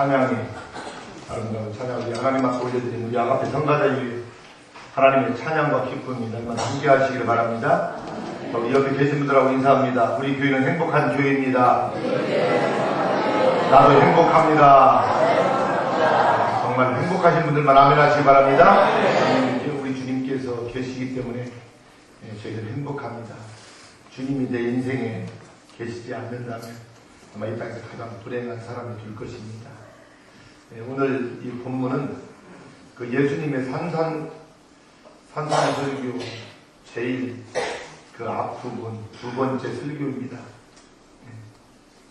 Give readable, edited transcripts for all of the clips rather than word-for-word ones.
찬양의 아름다운 찬양을 하나님 앞에 올려드리는 우리 앞에 성가자 위에 하나님의 찬양과 기쁨이 날마다 함께 하시기를 바랍니다. 우리 옆에 계신 분들하고 인사합니다. 우리 교회는 행복한 교회입니다. 나도 행복합니다. 정말 행복하신 분들만 아멘 하시기 바랍니다. 우리 주님께서 계시기 때문에 저희들은 행복합니다. 주님이 내 인생에 계시지 않는다면 아마 이 땅에서 가장 불행한 사람이 될 것입니다. 오늘 이 본문은 그 예수님의 산상설교 제일 그 앞부분 두 번째 설교입니다.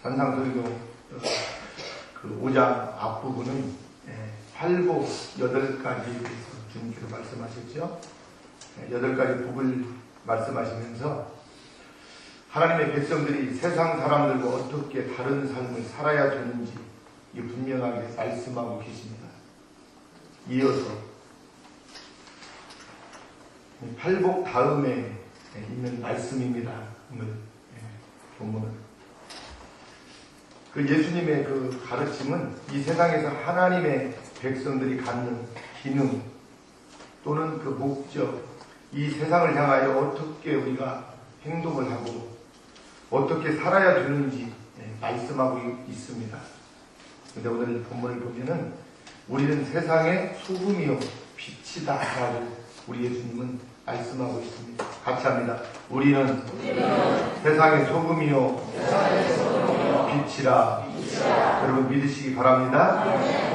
산상설교 그 5장 앞부분은 팔복 8가지에 대해서 주님께서 말씀하셨죠. 8가지 복을 말씀하시면서 하나님의 백성들이 세상 사람들과 어떻게 다른 삶을 살아야 되는지 분명하게 말씀하고 계십니다. 이어서 팔복 다음에 있는 말씀입니다. 오늘 본문은 그 예수님의 그 가르침은 이 세상에서 하나님의 백성들이 갖는 기능 또는 그 목적, 이 세상을 향하여 어떻게 우리가 행동을 하고 어떻게 살아야 되는지 말씀하고 있습니다. 그런데 오늘 본문을 보면은 우리는 세상의 소금이요 빛이다 라고 우리 예수님은 말씀하고 있습니다. 같이 합니다. 우리는 세상의 소금이요 빛이라. 여러분 믿으시기 바랍니다.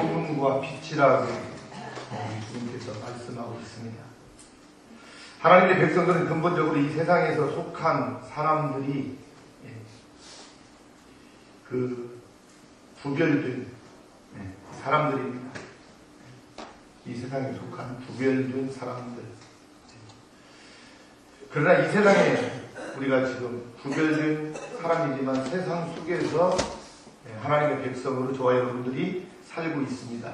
소금과 빛이라고 주님께서 말씀하고 있습니다. 하나님의 백성들은 근본적으로 이 세상에서 속한 사람들이 그 구별된 사람들입니다. 이 세상에 속한 구별된 사람들. 그러나 이 세상에 우리가 지금 구별된 사람이지만 세상 속에서 하나님의 백성으로 저와 여러분들이 살고 있습니다.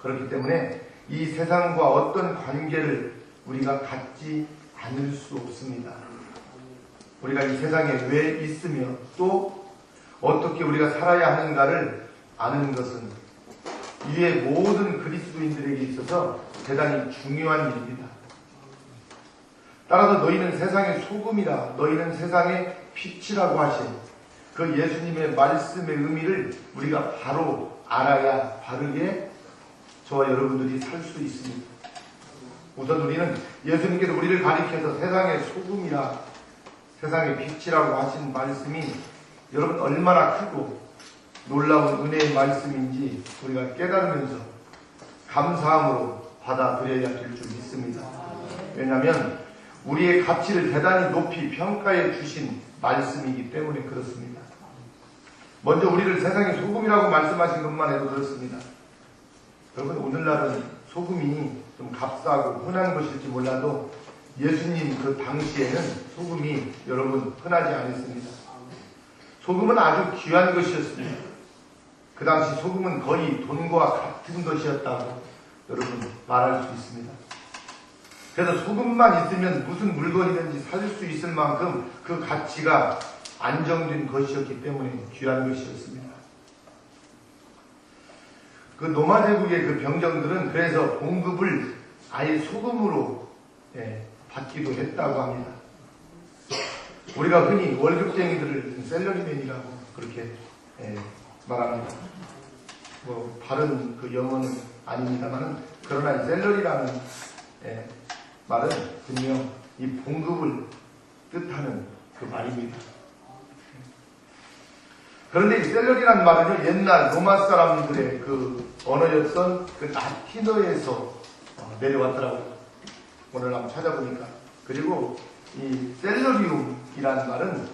그렇기 때문에 이 세상과 어떤 관계를 우리가 갖지 않을 수 없습니다. 우리가 이 세상에 왜 있으며 또 어떻게 우리가 살아야 하는가를 아는 것은 이외 모든 그리스도인들에게 있어서 대단히 중요한 일입니다. 따라서 너희는 세상의 소금이라, 너희는 세상의 빛이라고 하신 그 예수님의 말씀의 의미를 우리가 바로 알아야 바르게 저와 여러분들이 살 수 있습니다. 우선 우리는 예수님께서 우리를 가리켜서 세상의 소금이라, 세상의 빛이라고 하신 말씀이 여러분 얼마나 크고 놀라운 은혜의 말씀인지 우리가 깨달으면서 감사함으로 받아들여야 될 줄 믿습니다. 왜냐하면 우리의 가치를 대단히 높이 평가해 주신 말씀이기 때문에 그렇습니다. 먼저 우리를 세상의 소금이라고 말씀하신 것만 해도 그렇습니다. 여러분 오늘날은 소금이 좀 값싸고 흔한 것일지 몰라도 예수님 그 당시에는 소금이 여러분 흔하지 않았습니다. 소금은 아주 귀한 것이었습니다. 그 당시 소금은 거의 돈과 같은 것이었다고 여러분 말할 수 있습니다. 그래서 소금만 있으면 무슨 물건이든지 살 수 있을 만큼 그 가치가 안정된 것이었기 때문에 귀한 것이었습니다. 그 로마 제국의 그 병정들은 그래서 봉급을 아예 소금으로 받기도 했다고 합니다. 우리가 흔히 월급쟁이들을 셀러리맨이라고 그렇게 말합니다. 뭐 바른 그 영어는 아닙니다만 그러나 이 셀러리라는 말은 분명 이 봉급을 뜻하는 그 말입니다. 그런데 이 셀러리라는 말은요, 옛날 로마 사람들의 그 언어였던 그 라틴어에서 내려왔더라고요. 오늘 한번 찾아보니까. 그리고 이 셀러리움이라는 말은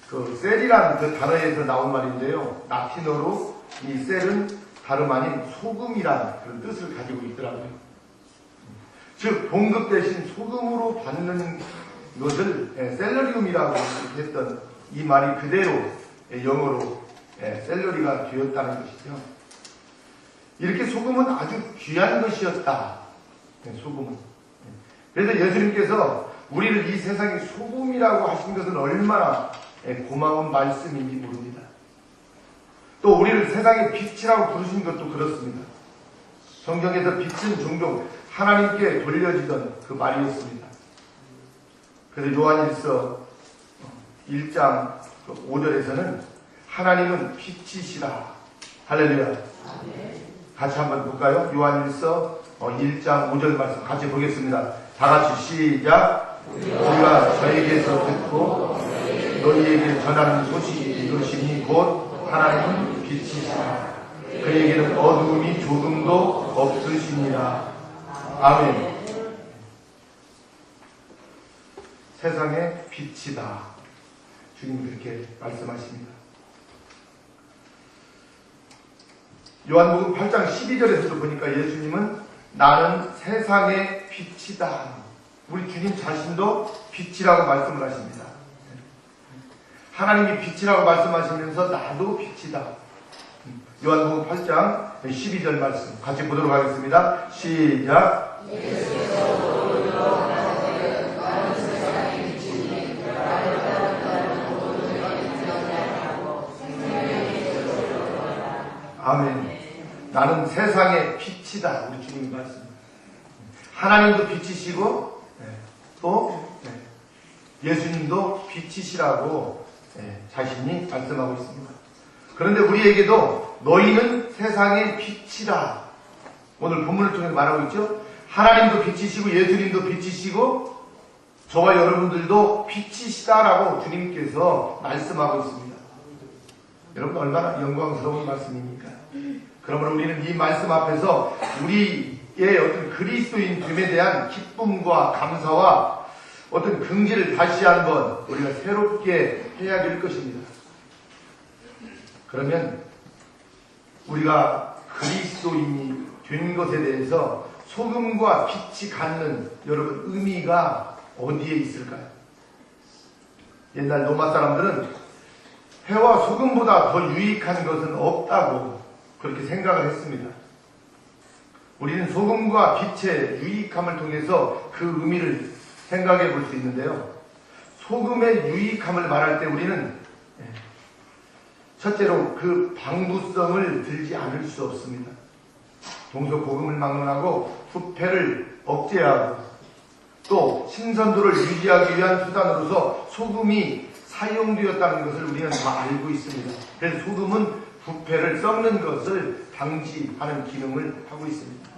그 셀이라는 그 단어에서 나온 말인데요. 라틴어로 이 셀은 다름 아닌 소금이라는 그런 뜻을 가지고 있더라고요. 즉 봉급 대신 소금으로 받는 것을 셀러리움이라고 했던 이 말이 그대로 영어로 셀러리가 되었다는 것이죠. 이렇게 소금은 아주 귀한 것이었다. 소금은. 그래서 예수님께서 우리를 이 세상의 소금이라고 하신 것은 얼마나 고마운 말씀인지 모릅니다. 또 우리를 세상의 빛이라고 부르신 것도 그렇습니다. 성경에서 빛은 종종 하나님께 돌려지던 그 말이었습니다. 그래서 요한일서 1장 5절에서는 하나님은 빛이시라. 할렐루야. 같이 한번 볼까요? 요한일서 1장 5절 말씀 같이 보겠습니다. 다 같이 시작. 우리가 저에게서 듣고 너희에게 전하는 소식이 이것이니 곧 하나님은 빛이시라. 그에게는 어두움이 조금도 없으시니라. 아멘. 세상의 빛이다. 주님 그렇게 말씀하십니다. 요한복음 8장 12절에서도 보니까 예수님은 나는 세상의 빛이다. 우리 주님 자신도 빛이라고 말씀을 하십니다. 하나님이 빛이라고 말씀하시면서 나도 빛이다. 요한복음 8장 12절 말씀 같이 보도록 하겠습니다. 시작. 아멘. 나는 세상의 빛이다. 우리 주님이 말씀. 하나님도 빛이시고 또 예수님도 빛이시라고 자신이 말씀하고 있습니다. 그런데 우리에게도 너희는 세상의 빛이다. 오늘 본문을 통해서 말하고 있죠. 하나님도 빛이시고 예수님도 빛이시고 저와 여러분들도 빛이시다라고 주님께서 말씀하고 있습니다. 여러분 얼마나 영광스러운 말씀입니까? 그러므로 우리는 이 말씀 앞에서 우리의 어떤 그리스도인 됨에 대한 기쁨과 감사와 어떤 긍지를 다시 한번 우리가 새롭게 해야 될 것입니다. 그러면 우리가 그리스도인이 된 것에 대해서 소금과 빛이 갖는 여러분 의미가 어디에 있을까요? 옛날 로마 사람들은 해와 소금보다 더 유익한 것은 없다고 그렇게 생각을 했습니다. 우리는 소금과 빛의 유익함을 통해서 그 의미를 생각해 볼 수 있는데요. 소금의 유익함을 말할 때 우리는 첫째로 그 방부성을 들지 않을 수 없습니다. 동서고금을 막론하고 부패를 억제하고 또 신선도를 유지하기 위한 수단으로서 소금이 사용되었다는 것을 우리는 다 알고 있습니다. 그래서 소금은 부패를 썩는 것을 방지하는 기능을 하고 있습니다.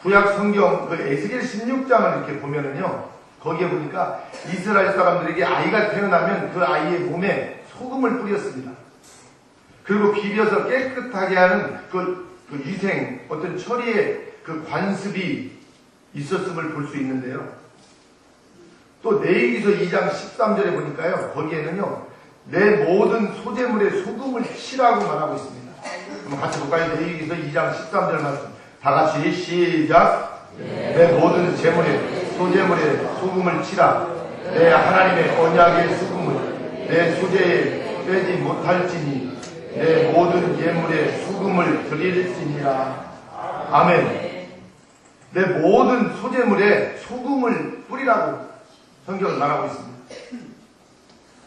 구약 성경 그 에스겔 16장을 이렇게 보면은요, 거기에 보니까 이스라엘 사람들에게 아이가 태어나면 그 아이의 몸에 소금을 뿌렸습니다. 그리고 비벼서 깨끗하게 하는 그 위생, 어떤 처리의 그 관습이 있었음을 볼 수 있는데요. 또 레위기서 2장 13절에 보니까요, 거기에는요, 내 모든 소재물에 소금을 치라고 말하고 있습니다. 한번 같이 볼까요? 레위기서 2장 13절 말씀. 다 같이 시작. 내 모든 재물에 소재물에 소금을 치라. 내 하나님의 언약의 소금을 내 소재에 빼지 못할지니 내 모든 예물에 소금을 드릴지니라. 아멘. 내 모든 소재물에 소금을 뿌리라고 성경을 말하고 있습니다.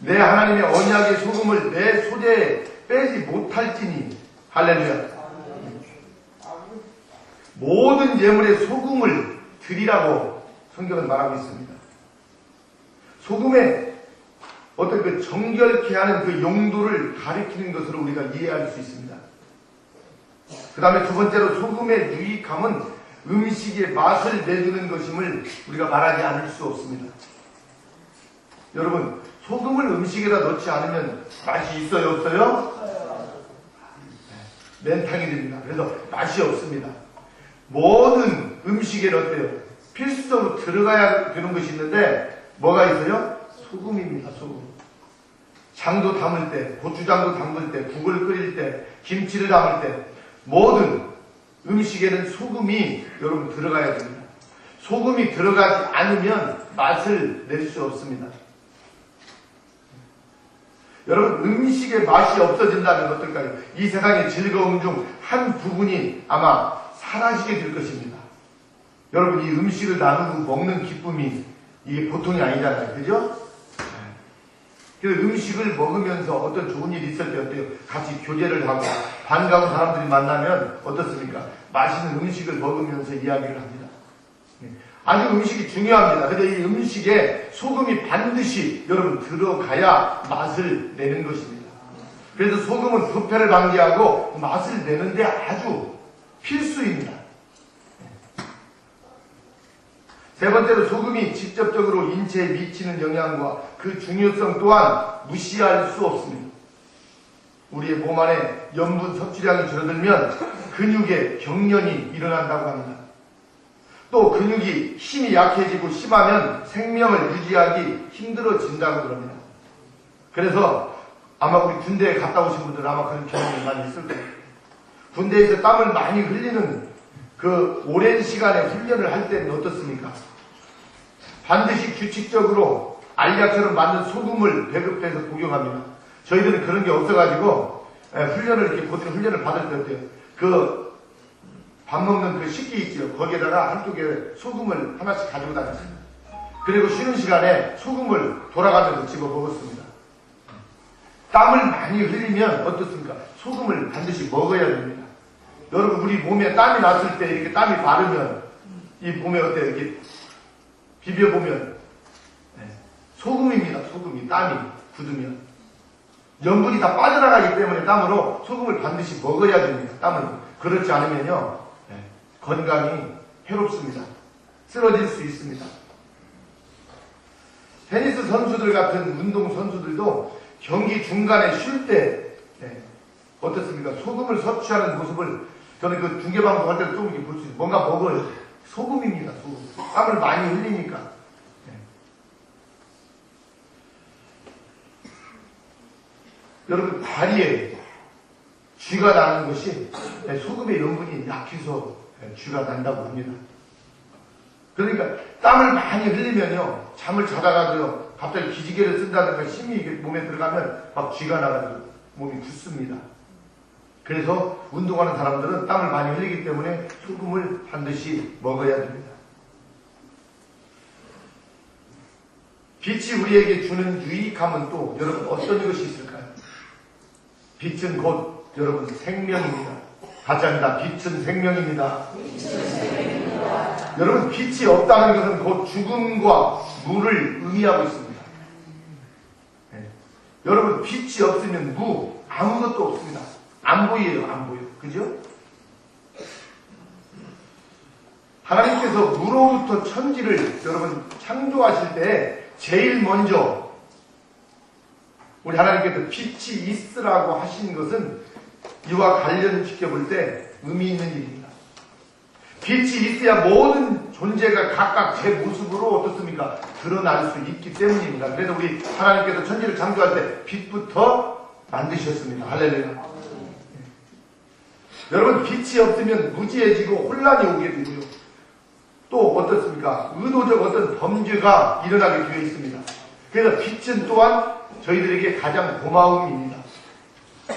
내 하나님의 언약의 소금을 내 소재에 빼지 못할지니. 할렐루야. 모든 예물에 소금을 드리라고 성경은 말하고 있습니다. 소금의 어떤 그 정결케 하는 그 용도를 가리키는 것으로 우리가 이해할 수 있습니다. 그 다음에 두 번째로 소금의 유익함은 음식의 맛을 내주는 것임을 우리가 말하지 않을 수 없습니다. 여러분, 소금을 음식에다 넣지 않으면 맛이 있어요, 없어요? 맨탕이 됩니다. 그래서 맛이 없습니다. 모든 음식에 어때요? 필수적으로 들어가야 되는 것이 있는데 뭐가 있어요? 소금입니다. 소금. 장도 담을 때, 고추장도 담글 때, 국을 끓일 때, 김치를 담을 때 모든 음식에는 소금이 여러분 들어가야 됩니다. 소금이 들어가지 않으면 맛을 낼 수 없습니다. 여러분, 음식의 맛이 없어진다면 어떨까요? 이 세상의 즐거움 중 한 부분이 아마 사라지게 될 것입니다. 여러분, 이 음식을 나누고 먹는 기쁨이 이게 보통이 아니잖아요. 그죠? 그래서 음식을 먹으면서 어떤 좋은 일이 있을 때 어때요? 같이 교제를 하고 반가운 사람들이 만나면 어떻습니까? 맛있는 음식을 먹으면서 이야기를 합니다. 아주 음식이 중요합니다. 근데 이 음식에 소금이 반드시 여러분 들어가야 맛을 내는 것입니다. 그래서 소금은 부패를 방지하고 맛을 내는데 아주 필수입니다. 세 번째로 소금이 직접적으로 인체에 미치는 영향과 그 중요성 또한 무시할 수 없습니다. 우리의 몸 안에 염분 섭취량이 줄어들면 근육에 경련이 일어난다고 합니다. 또 근육이 힘이 약해지고 심하면 생명을 유지하기 힘들어진다고 그럽니다. 그래서 아마 우리 군대에 갔다 오신 분들은 아마 그런 경험이 많이 있을 거예요. 군대에서 땀을 많이 흘리는 그 오랜 시간에 훈련을 할 때는 어떻습니까? 반드시 규칙적으로 알약처럼 만든 소금을 배급해서 복용합니다. 저희들은 그런 게 없어가지고 훈련을 이렇게 고된 훈련을 받을 때 어때요? 그 밥 먹는 그 식기 있죠. 거기에다가 한쪽에 소금을 하나씩 가지고 다녔습니다. 그리고 쉬는 시간에 소금을 돌아가면서 집어 먹었습니다. 땀을 많이 흘리면 어떻습니까? 소금을 반드시 먹어야 됩니다. 여러분, 우리 몸에 땀이 났을 때 이렇게 땀이 마르면 이 몸에 어때요? 이렇게 비벼보면 소금입니다. 소금이 땀이 굳으면 염분이 다 빠져나가기 때문에 땀으로 소금을 반드시 먹어야 됩니다. 땀을. 그렇지 않으면요 건강이 해롭습니다. 쓰러질 수 있습니다. 테니스 선수들 같은 운동 선수들도 경기 중간에 쉴 때 어떻습니까? 소금을 섭취하는 모습을 저는 그 중계방송 할 때도 좀 이렇게 볼 수 있어요. 뭔가 먹어요. 소금입니다. 소금. 땀을 많이 흘리니까. 여러분, 다리에 쥐가 나는 것이 소금의 염분이 약해서 쥐가 난다고 합니다. 그러니까 땀을 많이 흘리면요 잠을 자다가도요 갑자기 기지개를 쓴다든가 힘이 몸에 들어가면 막 쥐가 나가지고 몸이 굳습니다. 그래서 운동하는 사람들은 땀을 많이 흘리기 때문에 소금을 반드시 먹어야 됩니다. 빛이 우리에게 주는 유익함은 또 여러분 어떤 것이 있을까요? 빛은 곧 여러분 생명입니다. 같이 합니다. 빛은 생명입니다. 여러분, 빛이 없다는 것은 곧 죽음과 무를 의미하고 있습니다. 여러분, 빛이 없으면 무, 아무것도 없습니다. 안 보여요, 안 보여. 그죠? 하나님께서 무로부터 천지를 여러분 창조하실 때 제일 먼저 우리 하나님께서 빛이 있으라고 하신 것은 이와 관련시켜 볼 때 의미 있는 일입니다. 빛이 있어야 모든 존재가 각각 제 모습으로 어떻습니까? 드러날 수 있기 때문입니다. 그래서 우리 하나님께서 천지를 창조할 때 빛부터 만드셨습니다. 할렐루야. 여러분, 빛이 없으면 무지해지고 혼란이 오게 되고요. 또 어떻습니까? 의도적 어떤 범죄가 일어나게 되어 있습니다. 그래서 빛은 또한 저희들에게 가장 고마움입니다.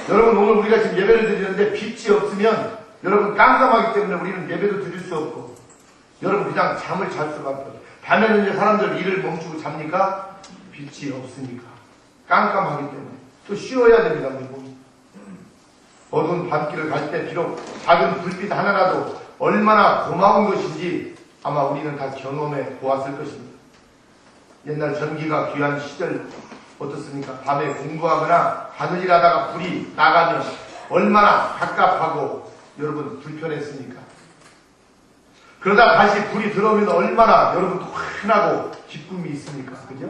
여러분, 오늘 우리가 지금 예배를 드리는데 빛이 없으면 여러분 깜깜하기 때문에 우리는 예배도 드릴 수 없고 여러분 그냥 잠을 잘 수밖에 없어요. 밤에는 이제 사람들 일을 멈추고 잡니까? 빛이 없으니까. 깜깜하기 때문에. 또 쉬어야 됩니다, 우리 몸이. 어두운 밤길을 갈 때 비록 작은 불빛 하나라도 얼마나 고마운 것인지 아마 우리는 다 경험해 보았을 것입니다. 옛날 전기가 귀한 시절 어떻습니까? 밤에 공부하거나 바느질 하다가 불이 나가면 얼마나 갑갑하고 여러분 불편했습니까? 그러다 다시 불이 들어오면 얼마나 여러분 환하고 기쁨이 있습니까? 그죠?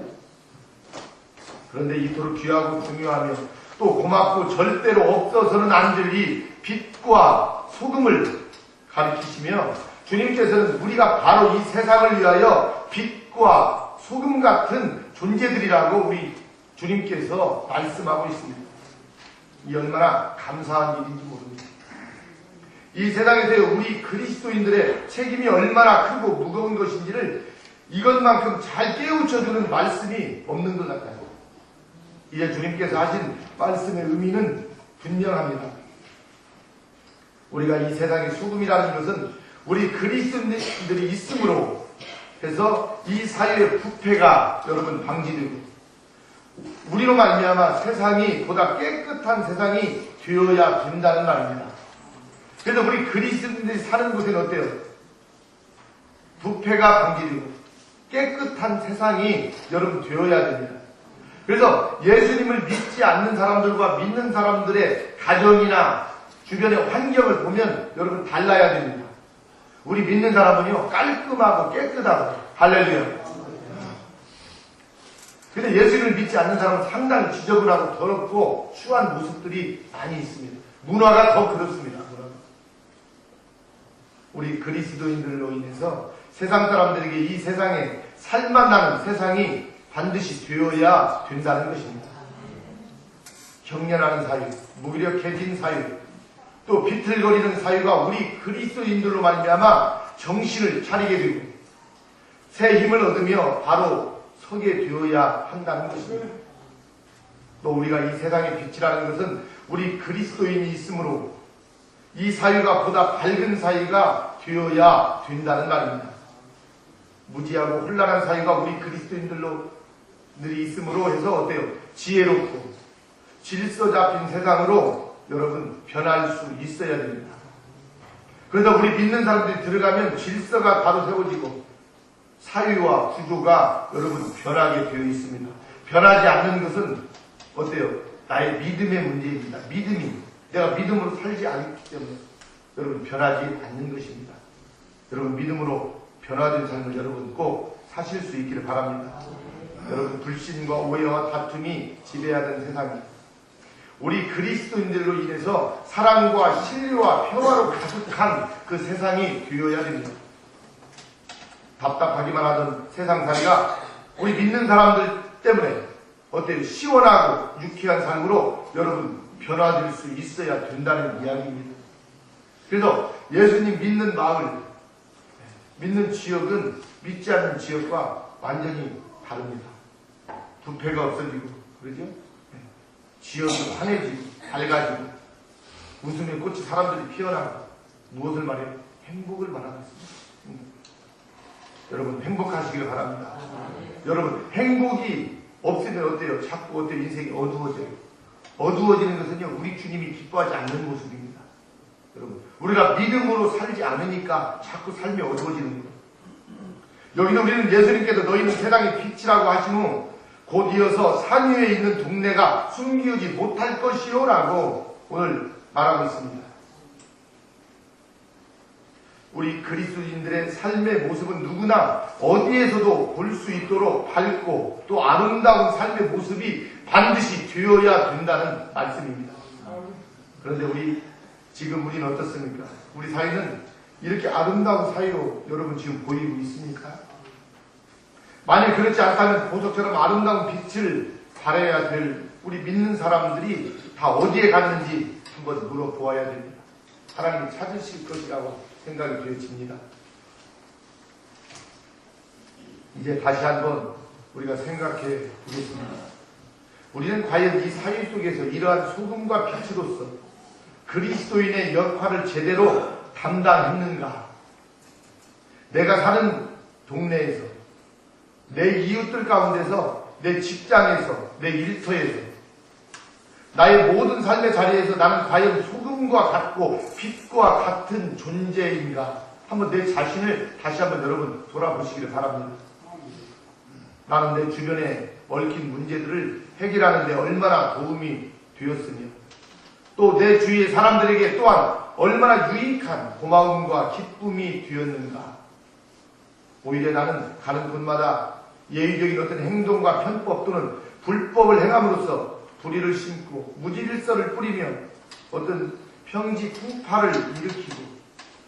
그런데 이토록 귀하고 중요하며 또 고맙고 절대로 없어서는 안 될 이 빛과 소금을 가리키시며 주님께서는 우리가 바로 이 세상을 위하여 빛과 소금 같은 존재들이라고 우리 주님께서 말씀하고 있습니다. 이 얼마나 감사한 일인지 모릅니다. 이 세상에서 우리 그리스도인들의 책임이 얼마나 크고 무거운 것인지를 이것만큼 잘 깨우쳐주는 말씀이 없는 것 같아요. 이제 주님께서 하신 말씀의 의미는 분명합니다. 우리가 이 세상의 소금이라는 것은 우리 그리스도인들이 있음으로 해서 이 사회의 부패가 여러분 방지되고 우리로 말미암아 세상이 보다 깨끗한 세상이 되어야 된다는 말입니다. 그래서 우리 그리스도인들이 사는 곳에는 어때요? 부패가 방지되고 깨끗한 세상이 여러분 되어야 됩니다. 그래서 예수님을 믿지 않는 사람들과 믿는 사람들의 가정이나 주변의 환경을 보면 여러분 달라야 됩니다. 우리 믿는 사람은요 깔끔하고 깨끗하고 할렐루야. 근데 예수님을 믿지 않는 사람은 상당히 지저분하고 더럽고 추한 모습들이 많이 있습니다. 문화가 더 그렇습니다. 우리 그리스도인들로 인해서 세상 사람들에게 이 세상에 살만나는 세상이 반드시 되어야 된다는 것입니다. 경련하는 사유, 무기력해진 사유, 또 비틀거리는 사유가 우리 그리스도인들로 말미암아 정신을 차리게 되고 새 힘을 얻으며 바로 서게 되어야 한다는 것입니다. 또 우리가 이 세상의 빛이라는 것은 우리 그리스도인이 있으므로 이 사유가 보다 밝은 사유가 되어야 된다는 말입니다. 무지하고 혼란한 사유가 우리 그리스도인들이 있으므로 해서 어때요? 지혜롭고 질서 잡힌 세상으로 여러분 변할 수 있어야 됩니다. 그러다 우리 믿는 사람들이 들어가면 질서가 바로 세워지고 사유와 구조가 여러분 변하게 되어 있습니다. 변하지 않는 것은 어때요? 나의 믿음의 문제입니다. 믿음이 내가 믿음으로 살지 않기 때문에 여러분 변하지 않는 것입니다. 여러분 믿음으로 변화된 삶을 여러분 꼭 사실 수 있기를 바랍니다. 여러분 불신과 오해와 다툼이 지배하던 세상이 우리 그리스도인들로 인해서 사랑과 신뢰와 평화로 가득한 그 세상이 되어야 됩니다. 답답하기만 하던 세상살이가 우리 믿는 사람들 때문에 어때요? 시원하고 유쾌한 삶으로 여러분 변화될 수 있어야 된다는 이야기입니다. 그래서 예수님 믿는 마을, 믿는 지역은 믿지 않는 지역과 완전히 다릅니다. 부패가 없어지고, 그러죠? 지역이 환해지고, 밝아지고, 웃음의 꽃이 사람들이 피어나고, 무엇을 말해요? 행복을 말하고 있습니다. 여러분, 행복하시길 바랍니다. 여러분, 행복이 없으면 어때요? 자꾸 어때요? 인생이 어두워져요. 어두워지는 것은요, 우리 주님이 기뻐하지 않는 모습입니다. 여러분, 우리가 믿음으로 살지 않으니까 자꾸 삶이 어두워지는 거예요. 여기는 우리는 예수님께서 너희는 세상의 빛이라고 하신 후 곧 이어서 산 위에 있는 동네가 숨기우지 못할 것이요 라고 오늘 말하고 있습니다. 우리 그리스도인들의 삶의 모습은 누구나 어디에서도 볼 수 있도록 밝고 또 아름다운 삶의 모습이 반드시 되어야 된다는 말씀입니다. 그런데 지금 우리는 어떻습니까? 우리 사회는 이렇게 아름다운 사회로 여러분 지금 보이고 있습니까? 만약 그렇지 않다면 보석처럼 아름다운 빛을 발해야 될 우리 믿는 사람들이 다 어디에 갔는지 한번 물어보아야 됩니다. 하나님이 찾으실 것이라고 생각이 되어집니다. 이제 다시 한번 우리가 생각해 보겠습니다. 우리는 과연 이 사회 속에서 이러한 소금과 빛으로서 그리스도인의 역할을 제대로 담당했는가? 내가 사는 동네에서, 내 이웃들 가운데서, 내 직장에서, 내 일터에서, 나의 모든 삶의 자리에서 나는 과연 소금과 같고 빛과 같은 존재인가? 한번 내 자신을 다시 한번 여러분 돌아보시기를 바랍니다. 나는 내 주변에 얽힌 문제들을 해결하는 데 얼마나 도움이 되었으며 또 내 주위의 사람들에게 또한 얼마나 유익한 고마움과 기쁨이 되었는가. 오히려 나는 가는 곳마다 예의적인 어떤 행동과 편법 또는 불법을 행함으로써 불의를 심고 무질서를 뿌리며 어떤 평지 풍파를 일으키고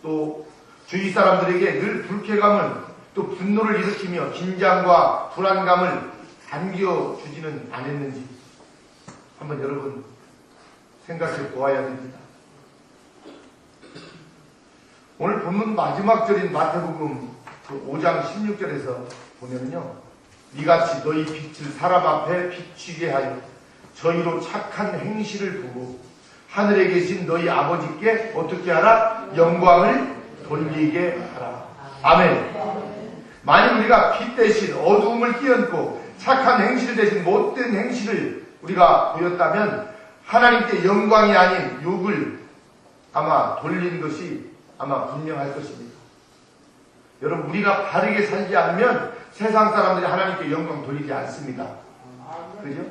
또 주위 사람들에게 늘 불쾌감을 또 분노를 일으키며 긴장과 불안감을 안겨주지는 않았는지 한번 여러분 생각해 보아야 됩니다. 오늘 본문 마지막 절인 마태복음 5장 16절에서 보면요, 이같이 너희 빛을 사람 앞에 비추게 하여 저희로 착한 행실을 보고 하늘에 계신 너희 아버지께 어떻게 하라? 영광을 돌리게 하라. 아멘. 만일 우리가 빛 대신 어두움을 끼얹고 착한 행실 대신 못된 행실을 우리가 보였다면 하나님께 영광이 아닌 욕을 아마 돌린 것이 아마 분명할 것입니다. 여러분, 우리가 바르게 살지 않으면 세상 사람들이 하나님께 영광 돌리지 않습니다. 그죠?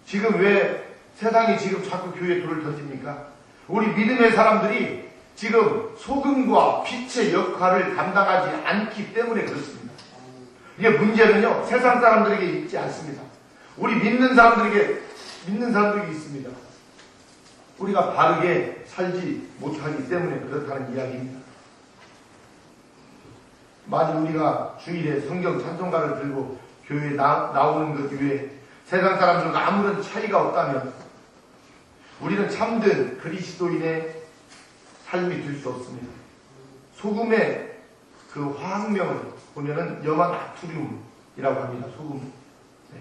지금 왜 세상이 지금 자꾸 교회에 돌을 던집니까? 우리 믿음의 사람들이 지금 소금과 빛의 역할을 감당하지 않기 때문에 그렇습니다. 이게 문제는요, 세상 사람들에게 있지 않습니다. 우리 믿는 사람들에게 있습니다. 우리가 바르게 살지 못하기 때문에 그렇다는 이야기입니다. 만일 우리가 주일에 성경 찬송가를 들고 교회에 나오는 것 외에 세상 사람들과 아무런 차이가 없다면 우리는 참된 그리스도인의 삶이 될 수 없습니다. 소금의 그 화학명을 보면은 염화나트륨이라고 합니다. 소금. 네.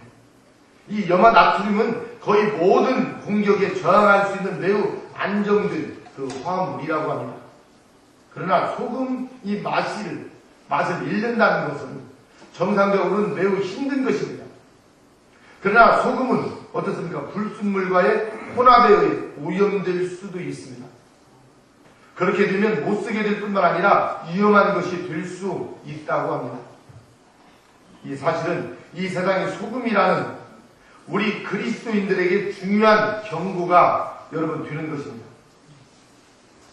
이 염화나트륨은 거의 모든 공격에 저항할 수 있는 매우 안정된 그 화합물이라고 합니다. 그러나 소금이 맛을 잃는다는 것은 정상적으로는 매우 힘든 것입니다. 그러나 소금은 어떻습니까? 불순물과의 혼합에 의해 오염될 수도 있습니다. 그렇게 되면 못쓰게 될 뿐만 아니라 위험한 것이 될 수 있다고 합니다. 이 사실은 이 세상의 소금이라는 우리 그리스도인들에게 중요한 경고가 여러분 되는 것입니다.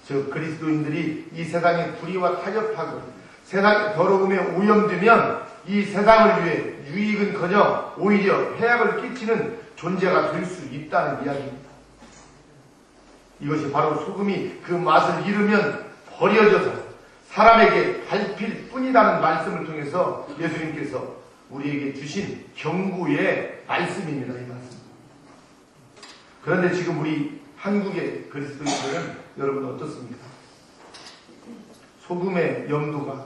즉 그리스도인들이 이 세상의 불의와 타협하고 세상의 더러움에 오염되면 이 세상을 위해 유익은커녕 오히려 해악을 끼치는 존재가 될 수 있다는 이야기입니다. 이것이 바로 소금이 그 맛을 잃으면 버려져서 사람에게 밟힐 뿐이라는 말씀을 통해서 예수님께서 우리에게 주신 경고의 말씀입니다. 이 말씀. 그런데 지금 우리 한국의 그리스도인들은 여러분 어떻습니까? 소금의 염도가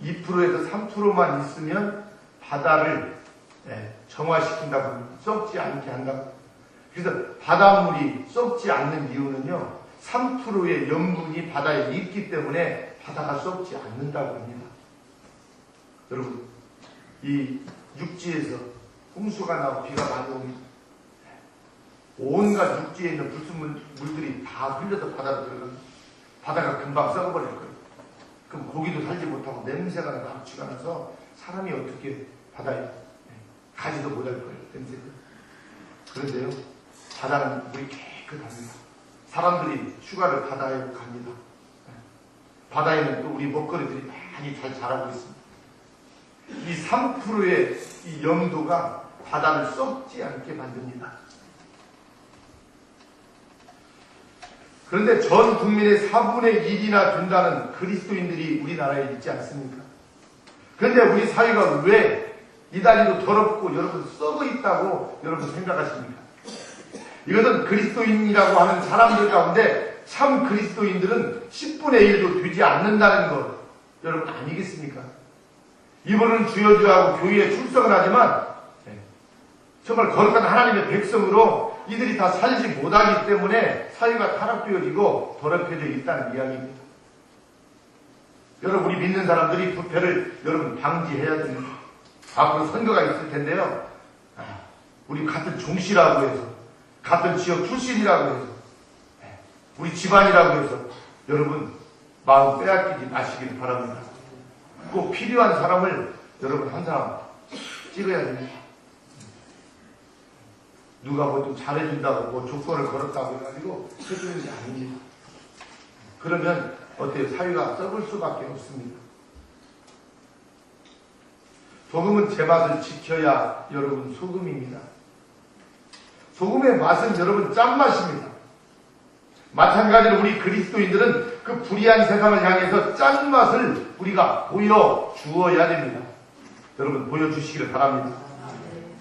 2%에서 3%만 있으면 바다를 정화시킨다고 합니다. 썩지 않게 한다고. 그래서 바닷물이 썩지 않는 이유는요, 3%의 염분이 바다에 있기 때문에 바다가 썩지 않는다고 합니다. 여러분, 이 육지에서 홍수가 나고 비가 많이 오면 온갖 육지에 있는 불순물들이 다 흘려서 바다로 들어갑니다. 바다가 금방 썩어버릴 거예요. 그럼 고기도 살지 못하고 냄새가 나고 악취가 나서 사람이 어떻게 바다에 가지도 못할 거예요. 냄새가. 그런데요, 바다는 물이 깨끗합니다. 사람들이 휴가를 바다에 갑니다. 바다에는 또 우리 먹거리들이 많이 잘 자라고 있습니다. 이 3%의 이 염도가 바다를 썩지 않게 만듭니다. 그런데 전 국민의 4분의 1이나 된다는 그리스도인들이 우리나라에 있지 않습니까? 그런데 우리 사회가 왜 이달리도 더럽고 여러분 썩어 있다고 여러분 생각하십니까? 이것은 그리스도인이라고 하는 사람들 가운데 참 그리스도인들은 10분의 1도 되지 않는다는 것 여러분 아니겠습니까? 입으로는 주여 주여 하고 교회에 출석을 하지만 정말 거룩한 하나님의 백성으로 이들이 다 살지 못하기 때문에 사회가 타락되어지고 더럽혀져 있다는 이야기입니다. 여러분, 우리 믿는 사람들이 부패를 여러분 방지해야 됩니다. 앞으로 선거가 있을 텐데요. 우리 같은 종씨라고 해서, 같은 지역 출신이라고 해서, 우리 집안이라고 해서 여러분 마음 빼앗기지 마시길 바랍니다. 꼭 필요한 사람을 여러분 항상 찍어야 됩니다. 누가 뭐 좀 잘해준다고 뭐 조건을 걸었다고 해가지고 해주는 게 아닙니다. 그러면 어때요? 사회가 썩을 수밖에 없습니다. 소금은 제맛을 지켜야 여러분 소금입니다. 소금의 맛은 여러분 짠맛입니다. 마찬가지로 우리 그리스도인들은 그 불의한 세상을 향해서 짠맛을 우리가 보여주어야 됩니다. 여러분 보여주시기를 바랍니다.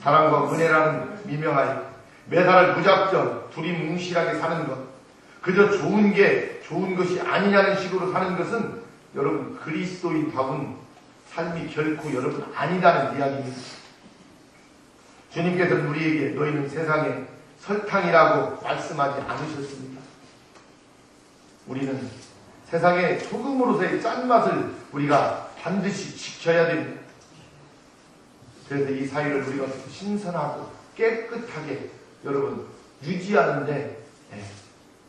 사랑과 은혜라는 미명하에 매사를 무작정 두리뭉실하게 사는 것, 그저 좋은 게 좋은 것이 아니냐는 식으로 사는 것은 여러분 그리스도인다운 삶이 결코 여러분 아니다는 이야기입니다. 주님께서는 우리에게 너희는 세상의 설탕이라고 말씀하지 않으셨습니다. 우리는 세상의 소금으로서의 짠맛을 우리가 반드시 지켜야 됩니다. 그래서 이 사회를 우리가 신선하고 깨끗하게 여러분 유지하는데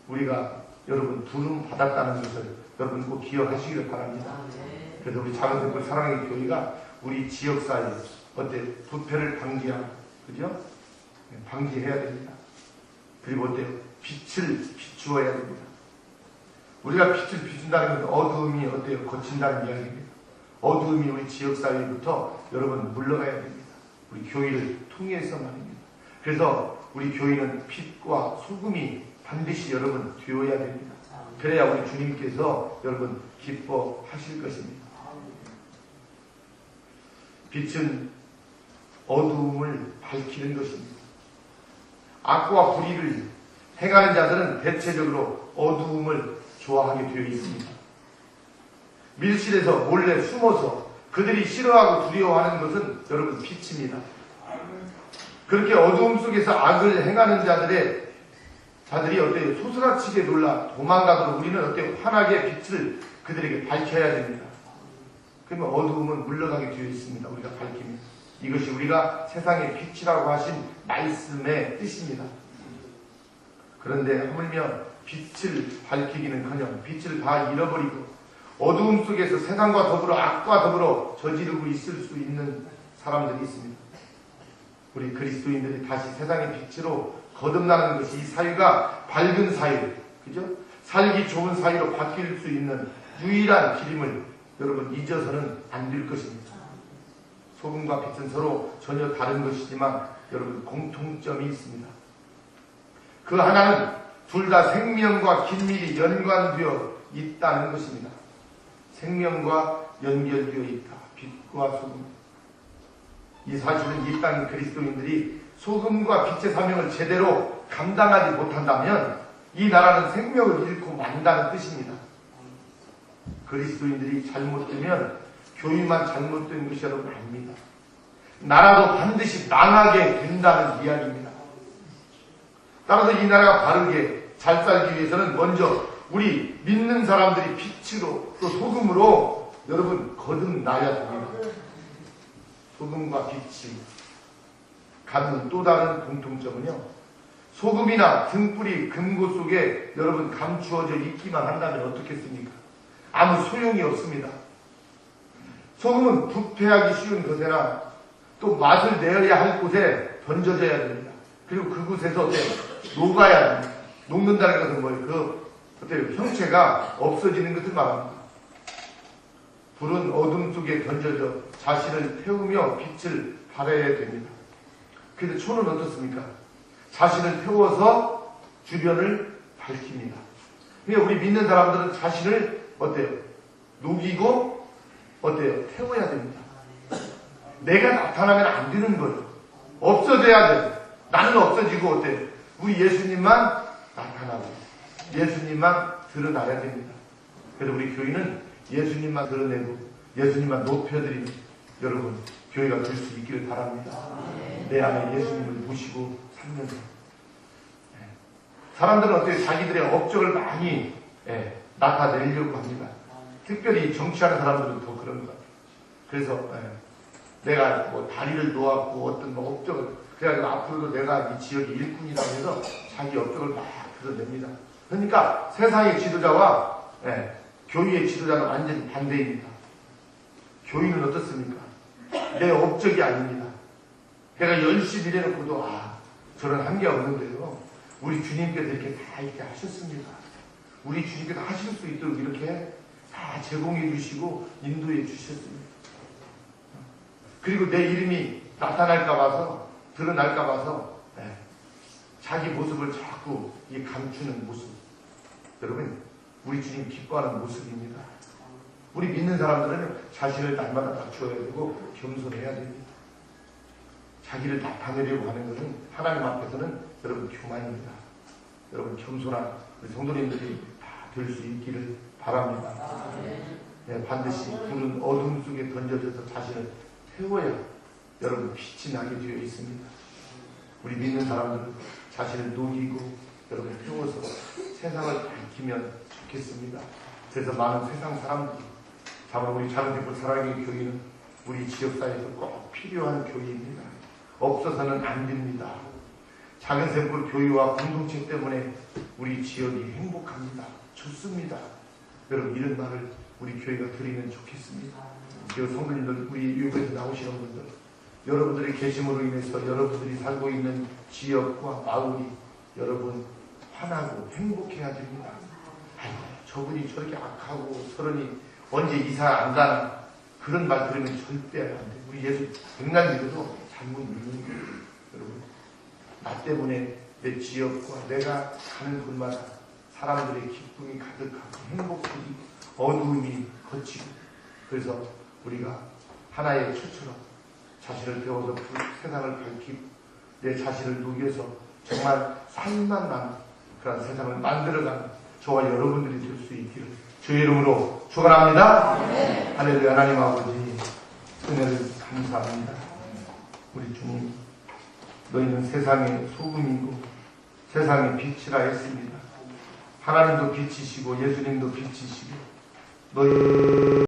우리가 여러분 부름 받았다는 것을 여러분 꼭 기억하시기를 바랍니다. 그래서 우리 작은 등불 사랑의 교회가 우리 지역사회 어때 부패를 방지하고 그죠? 방지해야 됩니다. 그리고 어때요? 빛을 비추어야 됩니다. 우리가 빛을 비춘다는 것은 어두움이 어때요? 거친다는 이야기입니다. 어두움이 우리 지역사회부터 여러분 물러가야 됩니다. 우리 교회를 통해서 말입니다. 그래서 우리 교회는 빛과 소금이 반드시 여러분 되어야 됩니다. 그래야 우리 주님께서 여러분 기뻐하실 것입니다. 빛은 어두움을 밝히는 것입니다. 악과 불의를 행하는 자들은 대체적으로 어두움을 좋아하게 되어 있습니다. 밀실에서 몰래 숨어서 그들이 싫어하고 두려워하는 것은 여러분 빛입니다. 그렇게 어두움 속에서 악을 행하는 자들이 어때요? 소스라치게 놀라 도망가도록 우리는 어때요? 환하게 빛을 그들에게 밝혀야 됩니다. 그러면 어두움은 물러가게 되어 있습니다. 우리가 밝히면. 이것이 우리가 세상의 빛이라고 하신 말씀의 뜻입니다. 그런데 하물며 빛을 밝히기는커녕 빛을 다 잃어버리고 어두움 속에서 세상과 더불어 악과 더불어 저지르고 있을 수 있는 사람들이 있습니다. 우리 그리스도인들이 다시 세상의 빛으로 거듭나는 것이 이 사회가 밝은 사회, 그죠? 살기 좋은 사회로 바뀔 수 있는 유일한 길임을 여러분 잊어서는 안 될 것입니다. 소금과 빛은 서로 전혀 다른 것이지만 여러분 공통점이 있습니다. 그 하나는 둘 다 생명과 긴밀히 연관되어 있다는 것입니다. 생명과 연결되어 있다. 빛과 소금. 이 사실은 이 땅의 그리스도인들이 소금과 빛의 사명을 제대로 감당하지 못한다면 이 나라는 생명을 잃고 만다는 뜻입니다. 그리스도인들이 잘못되면 교회만 잘못된 것이 여러분 아닙니다. 나라도 반드시 망하게 된다는 이야기입니다. 따라서 이 나라가 바르게 잘 살기 위해서는 먼저 우리 믿는 사람들이 빛으로 또 소금으로 여러분 거듭나야 됩니다. 소금과 빛이 갖는 또 다른 공통점은요, 소금이나 등불이 금고 속에 여러분 감추어져 있기만 한다면 어떻겠습니까? 아무 소용이 없습니다. 소금은 부패하기 쉬운 것에나 또 맛을 내어야 할 곳에 던져져야 됩니다. 그리고 그곳에서 녹아야 됩니다. 녹는다는 것은 뭐예요? 형체가 없어지는 것을 말합니다. 불은 어둠 속에 던져져 자신을 태우며 빛을 발해야 됩니다. 그런데 초는 어떻습니까? 자신을 태워서 주변을 밝힙니다. 그러니까 우리 믿는 사람들은 자신을 녹이고 태워야 됩니다. 내가 나타나면 안 되는 거예요. 없어져야 돼요. 나는 없어지고 우리 예수님만 나타나고 예수님만 드러나야 됩니다. 그래서 우리 교인은 예수님만 드러내고 예수님만 높여드립니다. 여러분 교회가 될 수 있기를 바랍니다. 내 안에 예수님을 모시고 살면서 사람들은 어떻게 자기들의 업적을 많이 나타내려고 합니다. 특별히 정치하는 사람들은 더 그런 것 같아요. 그래서 내가 뭐 다리를 놓았고 어떤 뭐 업적을 그래가지고 앞으로도 내가 이 지역의 일꾼이라고 해서 자기 업적을 막 드러냅니다. 그러니까 세상의 지도자와 교회의 지도자는 완전히 반대입니다. 교인은 어떻습니까? 내 업적이 아닙니다. 내가 열심히 일해놓고도 저는 한계가 없는데요. 우리 주님께서 이렇게 다 이렇게 하셨습니다. 우리 주님께서 하실 수 있도록 이렇게 다 제공해 주시고 인도해 주셨습니다. 그리고 내 이름이 나타날까 봐서 드러날까 봐서 자기 모습을 자꾸 감추는 모습. 여러분 우리 주님 기뻐하는 모습입니다. 우리 믿는 사람들은 자신을 날마다 낮춰야 되고 겸손해야 됩니다. 자기를 나타내려고 하는 것은 하나님 앞에서는 여러분 교만입니다. 여러분 겸손한 우리 성도님들이 다 될 수 있기를 바랍니다. 반드시 불은 어둠 속에 던져져서 자신을 태워야 여러분 빛이 나게 되어 있습니다. 우리 믿는 사람들은 자신을 녹이고 여러분 태워서 세상을 밝히면 좋겠습니다. 그래서 많은 세상 사람들이 참으로 우리 작은샘불 사랑의 교회는 우리 지역사회에서 꼭 필요한 교회입니다. 없어서는 안 됩니다. 작은샘불 교회와 공동체 때문에 우리 지역이 행복합니다. 좋습니다. 여러분 이런 말을 우리 교회가 드리면 좋겠습니다. 그리고 성도님들 우리 유교에서 나오시는 분들 여러분들의 계심으로 인해서 여러분들이 살고 있는 지역과 마을이 여러분 환하고 행복해야 됩니다. 아이고 저분이 저렇게 악하고 서른이 언제 이사 안 가나 그런 말 들으면 절대 안 돼. 우리 예수 백날 믿어도 잘못 믿는 거예요. 여러분 나 때문에 내 지역과 내가 가는 곳마다 사람들의 기쁨이 가득하고 행복하고 어두움이 거치고 그래서 우리가 하나의 초처럼 자신을 배워서 세상을 밝히고 내 자신을 녹여서 정말 살만 나는 그런 세상을 만들어가는 저와 여러분들이 될 수 있기를 주의 이름으로 축원합니다. 할렐루야. 하나님 아버지 은혜를 감사합니다. 우리 주님 너희는 세상의 소금이고 세상의 빛이라 했습니다. 하나님도 빛이시고 예수님도 빛이시고 너희